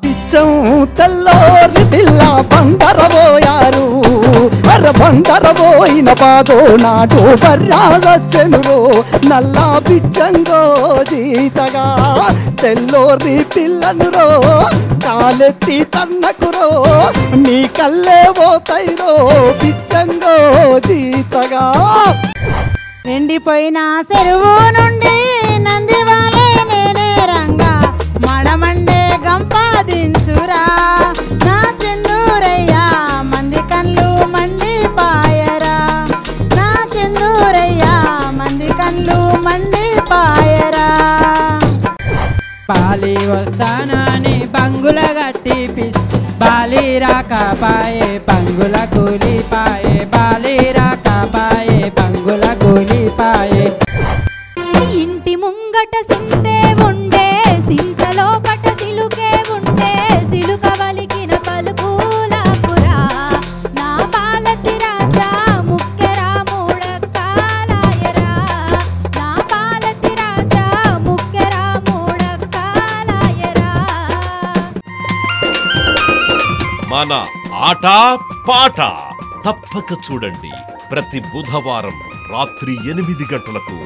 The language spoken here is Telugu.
బిచ్చం తెల్లోరి పిల్ల బండరబోయారు అర బండరబోయిన పాదో నాటు బర్యాసచ్చెనురో నల్లా బిచ్చంగో జీతగా తెల్లోరి పిల్లనురో కాలెత్తి తన్నకురో నీ కల్లే పోతైరో బిచ్చంగో జీతగా ఎండిపోయిన చెరువు నుండి నందివాలే నేనే రంగా మడమండే గంపాదించురా నా సింధూరయ్యా మంది కళ్ళు మండిపాయరా నా సింధూరయ్యా మంది కళ్ళు మండిపాయరా పాలి వస్తానని బంగుల గట్టి బాలి రాకపాయే పంగుల కూలిపాయే బాలి రాకపాయే పంగుల కూలిపాయే ఇంటి ముంగట సింతే ఉండే సింతలో పట సిలుకే ఉండే సిలుక వలికిన పలుకులాకురా నా పాలతి రాజా ముక్కెరా మూడక్కాలాయరా నా పాలతి రాజా ముక్కెరా మూడక్కాలాయరా మన ఆట పాట తప్పక చూడండి ప్రతి బుధవారం రాత్రి 8 గంటలకు